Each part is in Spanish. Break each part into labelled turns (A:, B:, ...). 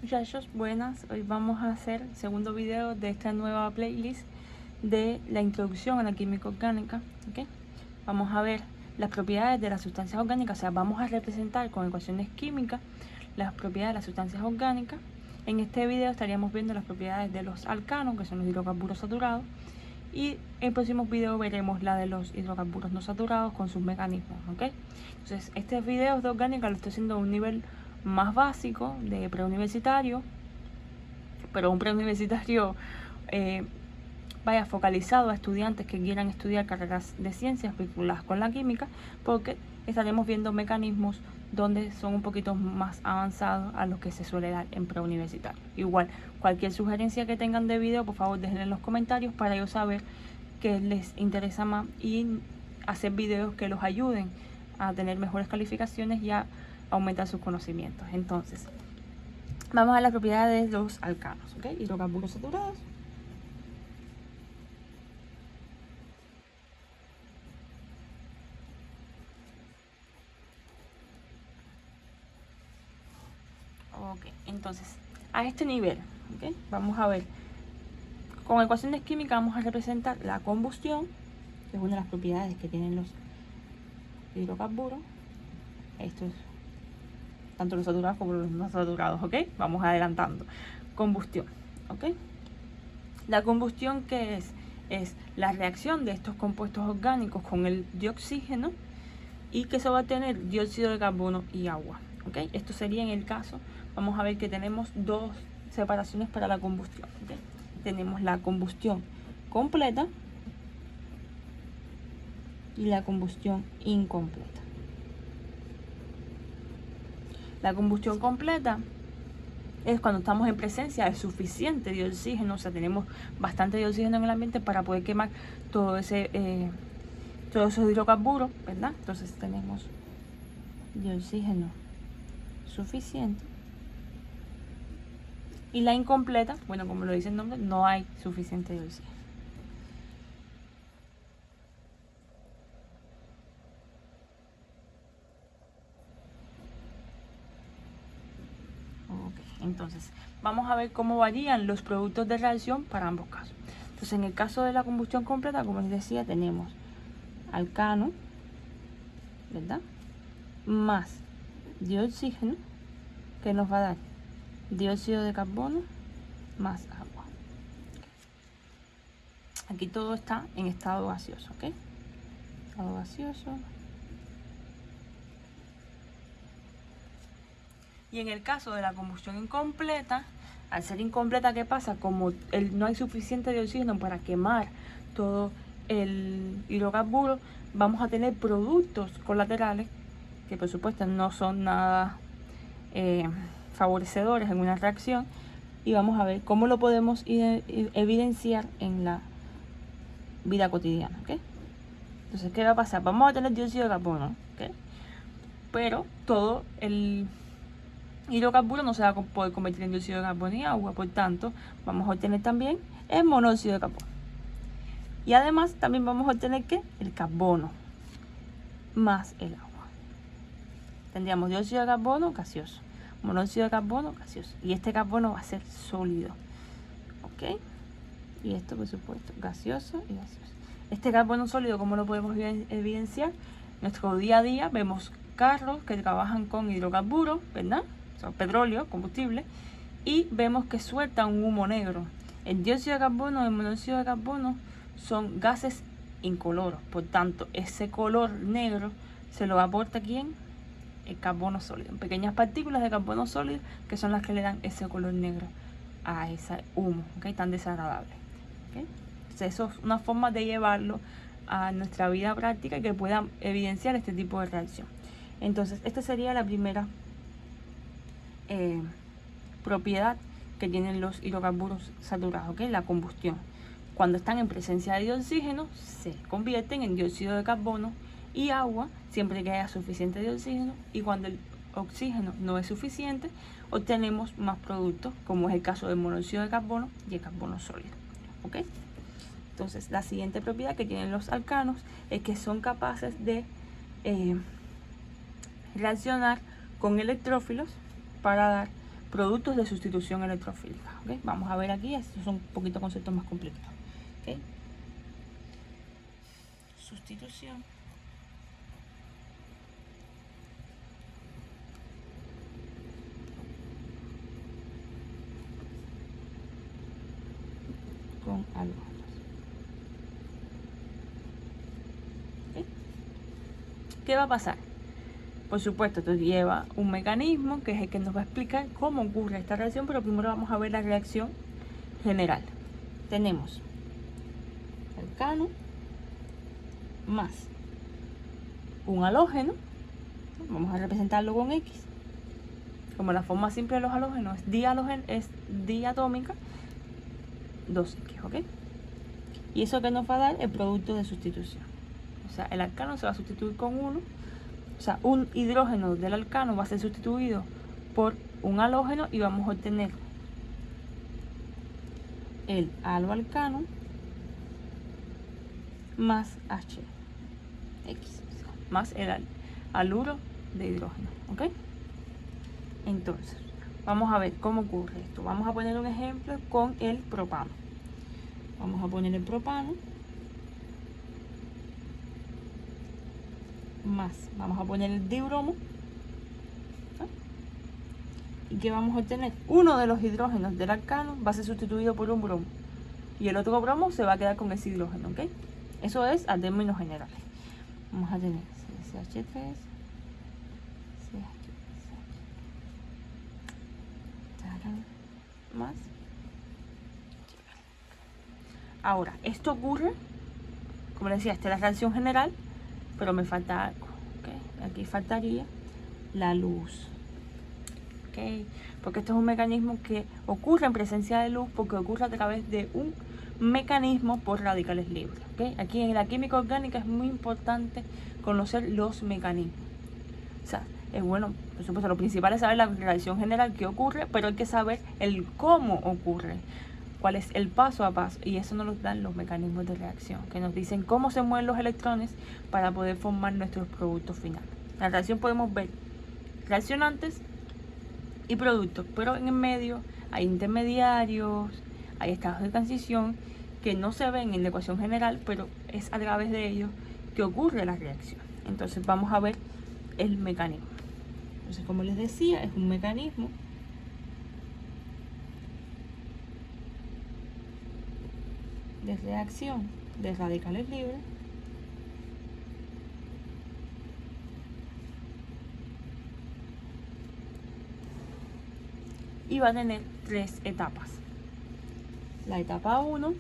A: Muchachos, buenas. Hoy vamos a hacer el segundo video de esta nueva playlist de la introducción a la química orgánica. ¿Okay? Vamos a ver las propiedades de las sustancias orgánicas, o sea, vamos a representar con ecuaciones químicas las propiedades de las sustancias orgánicas. En este video estaríamos viendo las propiedades de los alcanos, que son los hidrocarburos saturados, y en el próximo video veremos la de los hidrocarburos no saturados con sus mecanismos. ¿Okay? Entonces, este video de orgánica lo estoy haciendo a un nivel más básico de preuniversitario, pero un preuniversitario vaya focalizado a estudiantes que quieran estudiar carreras de ciencias vinculadas con la química, porque estaremos viendo mecanismos donde son un poquito más avanzados a los que se suele dar en preuniversitario. Igual, cualquier sugerencia que tengan de video, por favor déjenla en los comentarios para yo saber qué les interesa más y hacer videos que los ayuden a tener mejores calificaciones y a aumentar sus conocimientos. Entonces, vamos a las propiedades de los alcanos, ¿ok? Hidrocarburos saturados. Ok, entonces, a este nivel, ¿ok? Vamos a ver, con ecuaciones químicas vamos a representar la combustión, que es una de las propiedades que tienen los hidrocarburos. Esto es tanto los saturados como los no saturados, ¿ok? Vamos adelantando. Combustión, ¿ok? La combustión, ¿qué es? Es la reacción de estos compuestos orgánicos con el dioxígeno y que se va a tener dióxido de carbono y agua, ¿ok? Esto sería en el caso, vamos a ver que tenemos dos separaciones para la combustión, ¿ok? Tenemos la combustión completa y la combustión incompleta. La combustión completa es cuando estamos en presencia de suficiente de oxígeno, o sea, tenemos bastante de oxígeno en el ambiente para poder quemar todos esos hidrocarburos, ¿verdad? Entonces tenemos de oxígeno suficiente. Y la incompleta, bueno, como lo dice el nombre, no hay suficiente de oxígeno. Entonces, vamos a ver cómo varían los productos de reacción para ambos casos. Entonces, en el caso de la combustión completa, como les decía, tenemos alcano, ¿verdad? Más de oxígeno, que nos va a dar dióxido de carbono más agua. Aquí todo está en estado gaseoso, ¿ok? Estado gaseoso. Y en el caso de la combustión incompleta, al ser incompleta, ¿qué pasa? Como no hay suficiente de oxígeno para quemar todo el hidrocarburo, vamos a tener productos colaterales que por supuesto no son nada favorecedores en una reacción, y vamos a ver cómo lo podemos evidenciar en la vida cotidiana, ¿ok? Entonces, ¿qué va a pasar? Vamos a tener dióxido de carbono, ¿ok? Pero todo el hidrocarburo no se va a poder convertir en dióxido de carbono y agua, por tanto vamos a obtener también el monóxido de carbono. Y además también vamos a obtener ¿qué? El carbono más el agua. Tendríamos dióxido de carbono gaseoso, monóxido de carbono gaseoso, y este carbono va a ser sólido, ¿ok? Y esto por supuesto gaseoso y gaseoso. Este carbono sólido, ¿cómo lo podemos evidenciar? En nuestro día a día vemos carros que trabajan con hidrocarburos, ¿verdad? O sea, petróleo, combustible, y vemos que sueltan un humo negro. El dióxido de carbono y el monóxido de carbono son gases incoloros, por tanto ese color negro se lo aporta ¿quién? El carbono sólido, pequeñas partículas de carbono sólido que son las que le dan ese color negro a ese humo, ¿okay? Tan desagradable, ¿okay? Entonces, eso es una forma de llevarlo a nuestra vida práctica y que pueda evidenciar este tipo de reacción. Entonces, esta sería la primera propiedad que tienen los hidrocarburos saturados, ¿okay? La combustión. Cuando están en presencia de oxígeno, se convierten en dióxido de carbono y agua, siempre que haya suficiente de oxígeno, y cuando el oxígeno no es suficiente, obtenemos más productos, como es el caso del monóxido de carbono y el carbono sólido, ¿ok? Entonces, la siguiente propiedad que tienen los alcanos es que son capaces de reaccionar con electrófilos para dar productos de sustitución electrofílica. ¿Okay? Vamos a ver aquí, estos son un poquito conceptos más complicados. ¿Okay? Sustitución con halógenos. ¿Okay? ¿Qué va a pasar? Por supuesto, esto lleva un mecanismo que es el que nos va a explicar cómo ocurre esta reacción, pero primero vamos a ver la reacción general. Tenemos alcano más un halógeno, vamos a representarlo con X. Como la forma simple de los halógenos es diatómica, 2X, ¿ok? Y eso que nos va a dar el producto de sustitución. O sea, el alcano se va a sustituir con 1. O sea, un hidrógeno del alcano va a ser sustituido por un halógeno y vamos a obtener el haloalcano más HX, más el haluro de hidrógeno, ¿ok? Entonces, vamos a ver cómo ocurre esto. Vamos a poner un ejemplo con el propano. Vamos a poner el propano más, vamos a poner el dibromo. ¿Y qué vamos a obtener? Uno de los hidrógenos del alcano va a ser sustituido por un bromo. Y el otro bromo se va a quedar con ese hidrógeno, ¿ok? Eso es a términos generales. Vamos a tener CH3, más. Ahora, esto ocurre, como les decía, esta es la reacción general, pero me falta algo, ¿ok? Aquí faltaría la luz, ¿ok? Porque esto es un mecanismo que ocurre en presencia de luz, porque ocurre a través de un mecanismo por radicales libres, ¿ok? Aquí en la química orgánica es muy importante conocer los mecanismos. O sea, es bueno, por supuesto, lo principal es saber la reacción general que ocurre, pero hay que saber el cómo ocurre, cuál es el paso a paso, y eso nos lo dan los mecanismos de reacción, que nos dicen cómo se mueven los electrones para poder formar nuestros productos finales. En la reacción podemos ver reaccionantes y productos, pero en el medio hay intermediarios, hay estados de transición que no se ven en la ecuación general, pero es a través de ellos que ocurre la reacción. Entonces vamos a ver el mecanismo. Entonces, como les decía, es un mecanismo de reacción de radicales libres y va a tener 3 etapas. La etapa 1,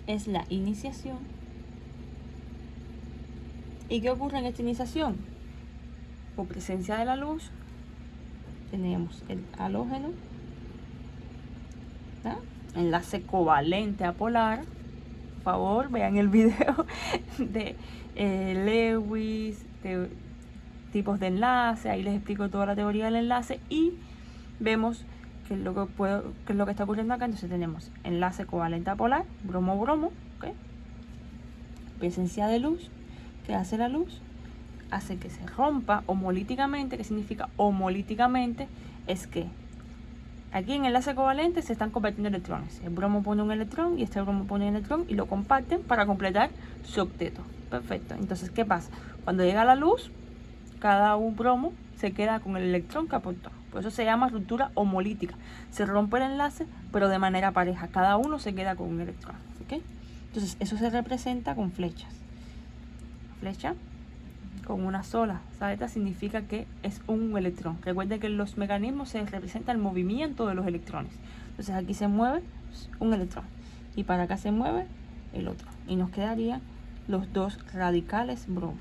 A: es la iniciación. ¿Y qué ocurre en esta iniciación? Por presencia de la luz, tenemos el halógeno, ¿verdad? Enlace covalente apolar. Por favor, vean el video de Lewis, de tipos de enlace. Ahí les explico toda la teoría del enlace y vemos qué es lo que está ocurriendo acá. Entonces tenemos enlace covalente apolar, bromo-bromo, ¿okay? Presencia de luz. ¿Qué hace la luz? Hace que se rompa homolíticamente. ¿Qué significa homolíticamente? Es que aquí en enlace covalente se están convirtiendo electrones. El bromo pone un electrón y este bromo pone un electrón y lo comparten para completar su octeto. Perfecto. Entonces, ¿qué pasa? Cuando llega la luz, cada un bromo se queda con el electrón que aportó. Por eso se llama ruptura homolítica. Se rompe el enlace, pero de manera pareja. Cada uno se queda con un electrón. ¿Okay? Entonces, eso se representa con flechas. Flecha con una sola saeta significa que es un electrón. Recuerden que en los mecanismos se representa el movimiento de los electrones. Entonces aquí se mueve un electrón y para acá se mueve el otro. Y nos quedarían los dos radicales bromo.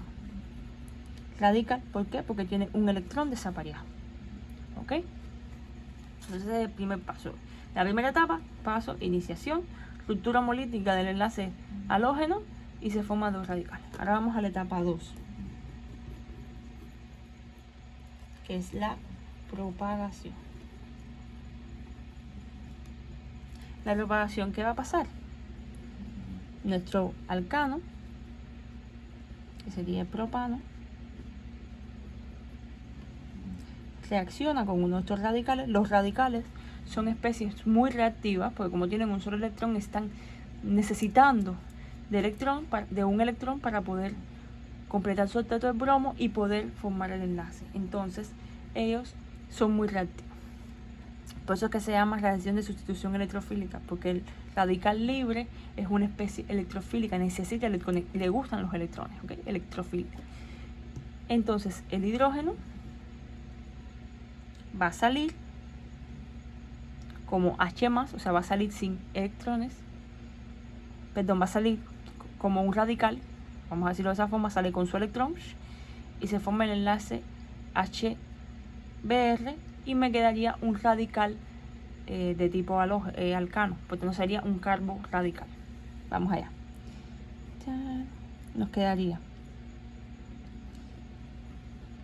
A: Radical, ¿por qué? Porque tiene un electrón desapareado. ¿Ok? Entonces es el primer paso. La primera etapa, paso, iniciación, ruptura homolítica del enlace halógeno y se forman dos radicales. Ahora vamos a la etapa 2, que es la propagación. La propagación, ¿qué va a pasar? nuestro alcano, que sería el propano, reacciona con uno de estos radicales. Los radicales son especies muy reactivas porque como tienen un solo electrón están necesitando de un electrón para poder completar su octeto de bromo y poder formar el enlace. Entonces ellos son muy reactivos. Por eso es que se llama reacción de sustitución electrofílica, porque el radical libre es una especie electrofílica, necesita electrones y le gustan los electrones, ¿ok? Electrofílica. Entonces el hidrógeno va a salir como H+, o sea, va a salir sin electrones, perdón, va a salir como un radical, vamos a decirlo de esa forma, sale con su electrón y se forma el enlace HBr y me quedaría un radical de tipo alcano, porque no sería un carbo radical. Vamos allá. Nos quedaría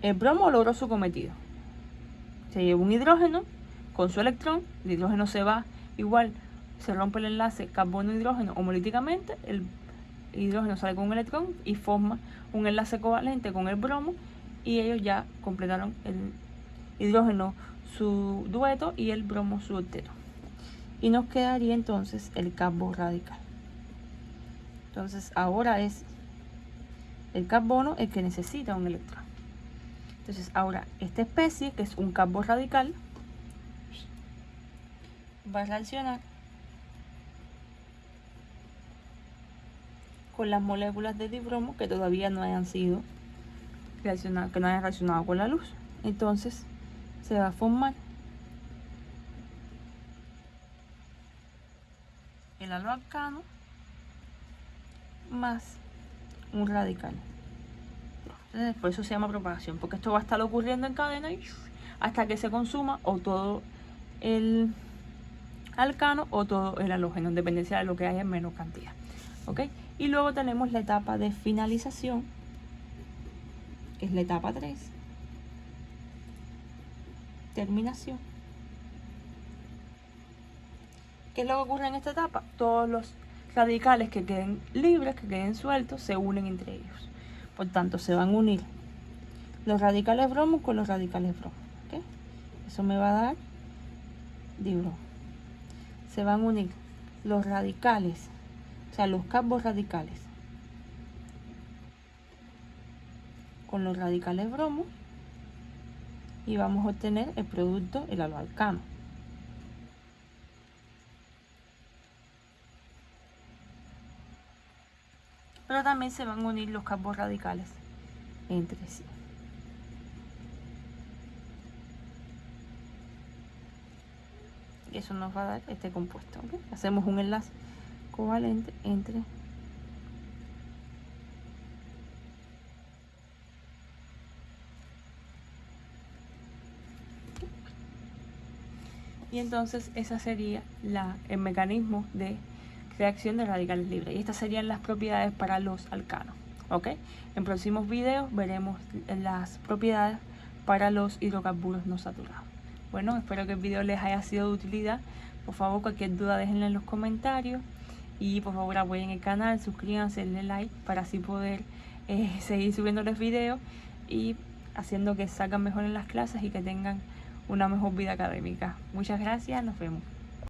A: el bromo logró su cometido, se lleva un hidrógeno con su electrón, el hidrógeno se va igual, se rompe el enlace carbono-hidrógeno homolíticamente, el hidrógeno sale con un electrón y forma un enlace covalente con el bromo y ellos ya completaron el hidrógeno su dueto y el bromo su octeto. Y nos quedaría entonces el carbo radical. Entonces ahora es el carbono el que necesita un electrón. Entonces ahora esta especie, que es un carbo radical, va a reaccionar con las moléculas de dibromo que todavía no hayan sido reaccionado, que no hayan reaccionado con la luz. Entonces se va a formar el haloalcano más un radical. Entonces, por eso se llama propagación, porque esto va a estar ocurriendo en cadena y hasta que se consuma o todo el alcano o todo el halógeno, en dependencia de lo que haya en menor cantidad. ¿Ok? Y luego tenemos la etapa de finalización, que es la etapa 3, terminación. ¿Qué es lo que ocurre en esta etapa? Todos los radicales que queden libres, que queden sueltos, se unen entre ellos. Por tanto, se van a unir los radicales bromo con los radicales bromo. ¿Okay? Eso me va a dar dibromo. Se van a unir los radicales, o sea, los carbos radicales con los radicales bromo y vamos a obtener el producto, el haloalcano. Pero también se van a unir los carbos radicales entre sí. Y eso nos va a dar este compuesto. ¿Okay? Hacemos un enlace covalente entre y entonces ese sería el mecanismo de reacción de radicales libres. Y estas serían las propiedades para los alcanos. ¿Ok? En próximos videos veremos las propiedades para los hidrocarburos no saturados. Bueno, espero que el video les haya sido de utilidad. Por favor, cualquier duda déjenla en los comentarios. Y por favor apoyen el canal, suscríbanse, denle like para así poder seguir subiéndoles videos y haciendo que salgan mejor en las clases y que tengan una mejor vida académica. Muchas gracias, nos vemos.